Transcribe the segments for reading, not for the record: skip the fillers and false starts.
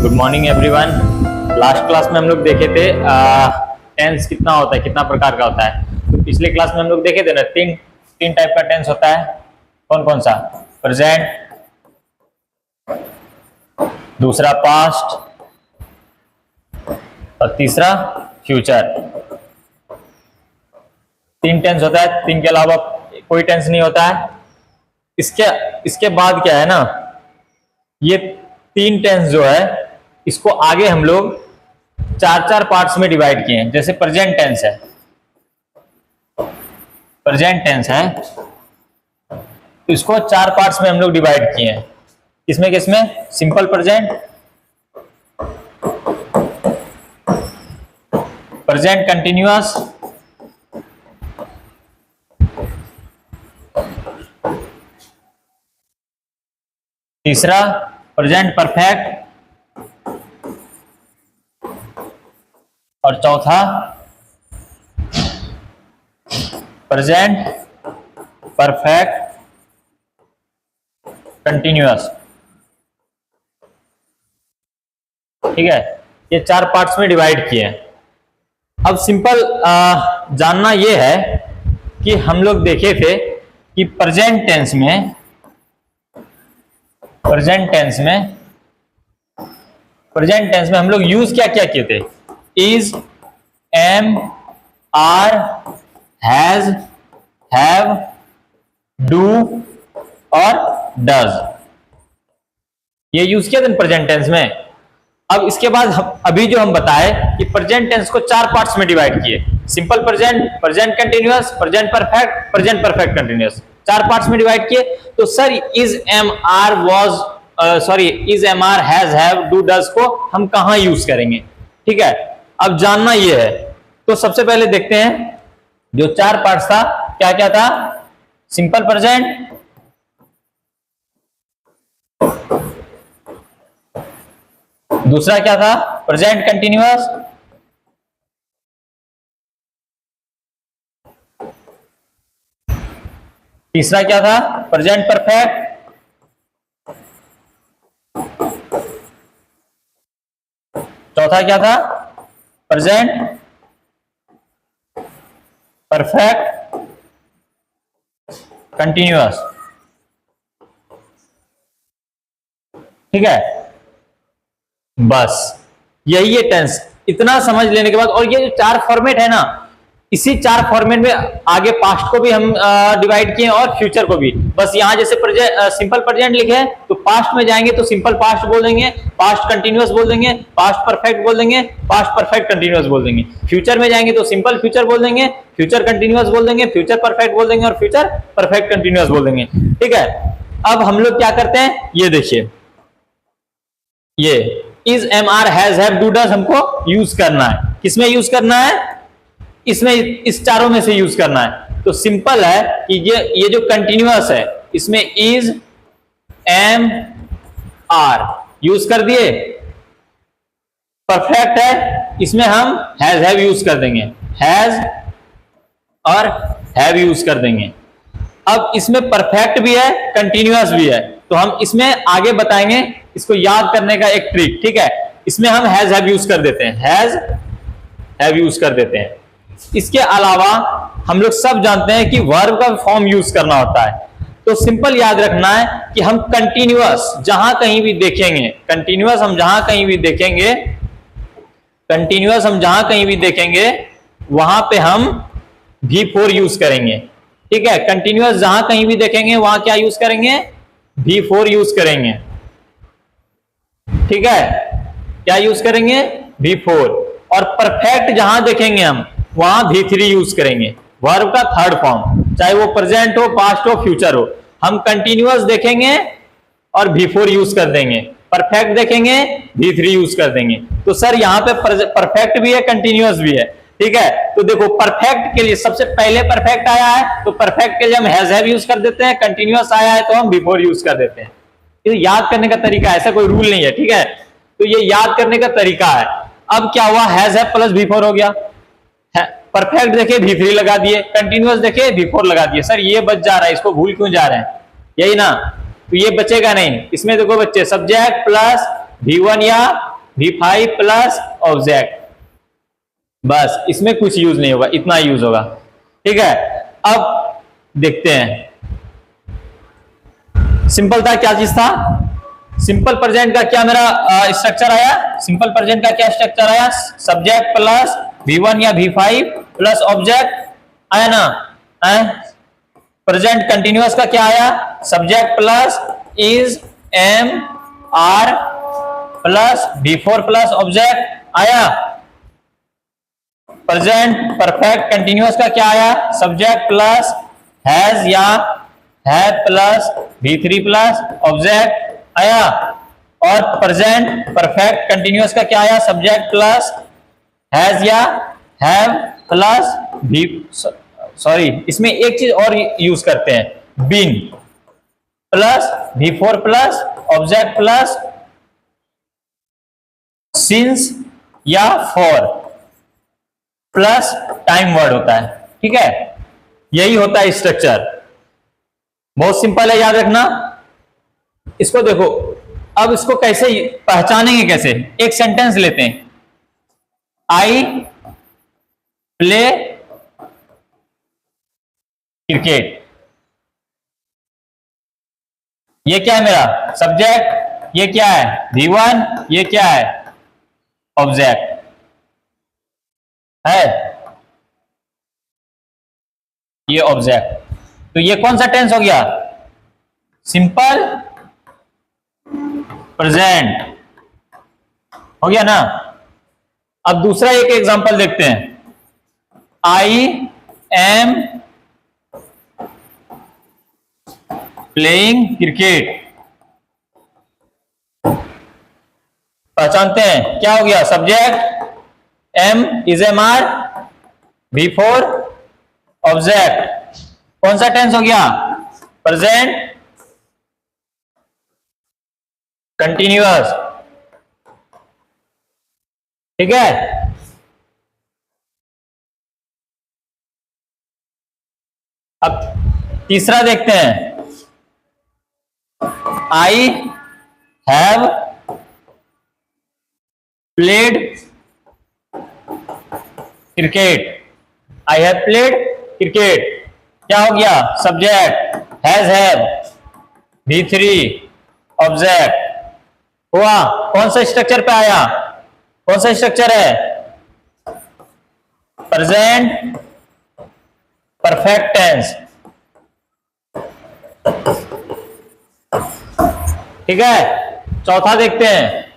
Good morning everyone. Last class में हम लोग देखे थे टेंस कितना होता है, कितना प्रकार का होता है। तो पिछले क्लास में हम लोग देखे थे ना, तीन टाइप का टेंस होता है। कौन कौन सा? प्रेजेंट, दूसरा पास्ट और तीसरा फ्यूचर। तीन टेंस होता है, तीन के अलावा कोई टेंस नहीं होता है। इसके बाद क्या है ना, ये तीन टेंस जो है इसको आगे हम लोग चार चार पार्ट्स में डिवाइड किए हैं। जैसे प्रेजेंट टेंस है, तो इसको चार पार्ट्स में हम लोग डिवाइड किए हैं। किसमें किसमें? सिंपल प्रेजेंट, प्रेजेंट कंटिन्यूअस, तीसरा प्रेजेंट परफेक्ट और चौथा प्रेजेंट परफेक्ट कंटिन्यूअस। ठीक है, ये चार पार्ट्स में डिवाइड किए हैं। अब सिंपल जानना ये है कि हम लोग देखे थे कि प्रेजेंट टेंस में हम लोग यूज क्या क्या किए थे? Is, am, are, has, have, do और डज, ये यूज किया था प्रेजेंट टेंस में। अब इसके बाद अभी जो हम बताए कि प्रेजेंट टेंस को चार पार्ट्स में डिवाइड किए। Simple present, present continuous, present perfect, present perfect continuous, चार पार्ट्स में डिवाइड किए। तो sir is, am, are, is, am, are, has, have, do, does को हम कहां यूज करेंगे? ठीक है, अब जानना यह है। तो सबसे पहले देखते हैं जो चार पार्ट्स था, क्या क्या था? सिंपल प्रेजेंट, दूसरा क्या था? प्रेजेंट कंटिन्यूअस, तीसरा क्या था? प्रेजेंट परफेक्ट, चौथा क्या था? Present perfect continuous. ठीक है, बस यही है टेंस। इतना समझ लेने के बाद, और ये जो चार फॉर्मेट है ना, इसी चार फॉर्मेट में आगे पास्ट को भी हम डिवाइड किए और फ्यूचर को भी। बस यहां जैसे सिंपल प्रेजेंट लिखे हैं तो पास्ट में जाएंगे तो सिंपल पास्ट बोल देंगे, पास्ट कंटिन्यूअस बोल देंगे, पास्ट परफेक्ट बोल देंगे, पास्ट परफेक्ट कंटिन्यूअस बोल देंगे। फ्यूचर में जाएंगे तो सिंपल फ्यूचर बोल देंगे, फ्यूचर कंटिन्यूअस बोल देंगे, फ्यूचर परफेक्ट बोल देंगे और फ्यूचर परफेक्ट कंटिन्यूअस बोल देंगे। ठीक है, अब हम लोग क्या करते हैं, ये देखिए, ये is, am, are, has, have, do, does हमको यूज करना है। किसमें यूज करना है? इसमें, इस चारों में से यूज करना है। तो सिंपल है कि ये जो कंटिन्यूअस है इसमें इज, एम, आर यूज कर दिए। परफेक्ट है, इसमें हम हैज, हैव यूज कर देंगे, हैज और हैव यूज कर देंगे। अब इसमें परफेक्ट भी है, कंटिन्यूअस भी है, तो हम इसमें आगे बताएंगे इसको याद करने का एक ट्रिक। ठीक है, इसमें हम हैज, हैव यूज कर देते हैं, हैज, हैव यूज कर देते हैं। इसके अलावा हम लोग सब जानते हैं कि वर्ब का फॉर्म यूज करना होता है। तो सिंपल याद रखना है कि हम कंटिन्यूअस जहां कहीं भी देखेंगे, कंटिन्यूअस हम जहां कहीं भी देखेंगे वहां पे हम V4 यूज करेंगे। ठीक है, कंटिन्यूअस जहां कहीं भी देखेंगे वहां क्या यूज करेंगे? V4 यूज करेंगे। ठीक है, क्या यूज करेंगे? V4। और परफेक्ट जहां देखेंगे हम वहां V3 यूज करेंगे। वर्ब का थर्ड फॉर्म, चाहे वो प्रेजेंट हो, पास्ट हो, फ्यूचर हो, हम कंटिन्यूअस देखेंगे और V4 यूज कर देंगे, परफेक्ट देखेंगे V3 यूज कर देंगे। तो सर यहाँ पे परफेक्ट भी है, कंटिन्यूअस भी है। ठीक है, तो देखो परफेक्ट के लिए सबसे पहले परफेक्ट आया है तो परफेक्ट के लिए हम हैज, हैव यूज कर देते हैं, कंटिन्यूअस आया है तो हम V4 यूज कर देते हैं। ये याद करने का तरीका है, ऐसा कोई रूल नहीं है। ठीक है, तो ये याद करने का तरीका है। अब क्या हुआ? हैज, हैव प्लस V4 हो गया। परफेक्ट देखे V3 लगा दिए, कंटिन्यूअस देखे V4 लगा दिए। सर ये बच जा रहा है, इसको भूल क्यों जा रहे हैं? यही ना, तो ये बचेगा नहीं। इसमें देखो बच्चे, सब्जेक्ट प्लस V1 या V5 प्लस ऑब्जेक्ट, बस इसमें कुछ यूज नहीं होगा, इतना यूज होगा। ठीक है, अब देखते हैं सिंपल था क्या चीज था। सिंपल प्रेजेंट का क्या मेरा स्ट्रक्चर आया, सिंपल प्रेजेंट का क्या स्ट्रक्चर आया, सब्जेक्ट प्लस V1 या V5 प्लस ऑब्जेक्ट आया ना। प्रेजेंट कंटिन्यूअस का क्या आया, subject plus is am are plus V4 plus object आया। प्रेजेंट परफेक्ट कंटिन्यूअस का क्या आया, सब्जेक्ट प्लस हैज या have plus V3 plus object आया। और प्रेजेंट परफेक्ट कंटिन्यूअस का क्या आया, सब्जेक्ट प्लस हैज या हैव प्लस V, सॉरी इसमें एक चीज और यूज करते हैं, been plus V4 plus object plus since या फॉर प्लस टाइम वर्ड होता है। ठीक है, यही होता है स्ट्रक्चर, बहुत सिंपल है, याद रखना। इसको देखो, अब इसको कैसे पहचानेंगे, कैसे, एक सेंटेंस लेते हैं, आई प्ले क्रिकेट, ये क्या है मेरा सब्जेक्ट, ये क्या है V1, ये क्या है ऑब्जेक्ट है, ये ऑब्जेक्ट। तो ये कौन सा टेंस हो गया, सिंपल प्रेजेंट हो गया ना। अब दूसरा एक एग्जांपल देखते हैं, आई एम प्लेइंग क्रिकेट, पहचानते हैं क्या हो गया, subject am is am are V4 object, कौन सा टेंस हो गया, प्रेजेंट कंटिन्यूअस। ठीक है, अब तीसरा देखते हैं, I have played cricket, I have played cricket, क्या हो गया, सब्जेक्ट हैव V3 ऑब्जेक्ट हुआ, कौन सा स्ट्रक्चर पे आया, कौन सा स्ट्रक्चर है, प्रेजेंट परफेक्ट टेंस। ठीक है, चौथा देखते हैं,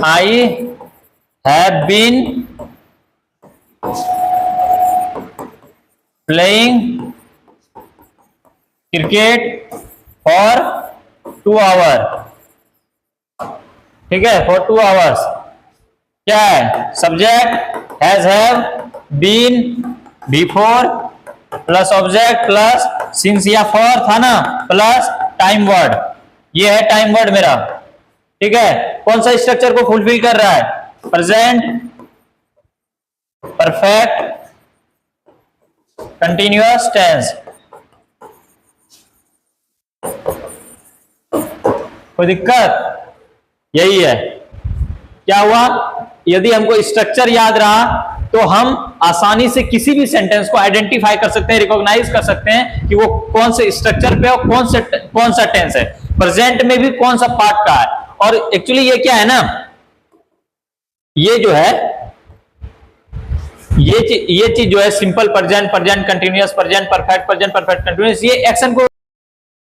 I have been playing cricket for 2 hour. ठीक है, फॉर 2 आवर्स, क्या है, subject has have been V4 plus object plus since या फॉर था ना, प्लस टाइम वर्ड, ये है टाइम वर्ड मेरा। ठीक है, कौन सा स्ट्रक्चर को फुलफिल कर रहा है, प्रेजेंट परफेक्ट कंटिन्यूअस टेंस। कोई दिक्कत, यही है। क्या हुआ, यदि हमको स्ट्रक्चर याद रहा तो हम आसानी से किसी भी सेंटेंस को आइडेंटिफाई कर सकते हैं, रिकॉग्नाइज कर सकते हैं कि वो कौन से स्ट्रक्चर पे और कौन सा टेंस है, प्रेजेंट में भी कौन सा पार्ट का है। और एक्चुअली ये क्या है ना, ये जो है ये चीज जो है simple present, present continuous, present perfect, present perfect continuous, ये एक्शन को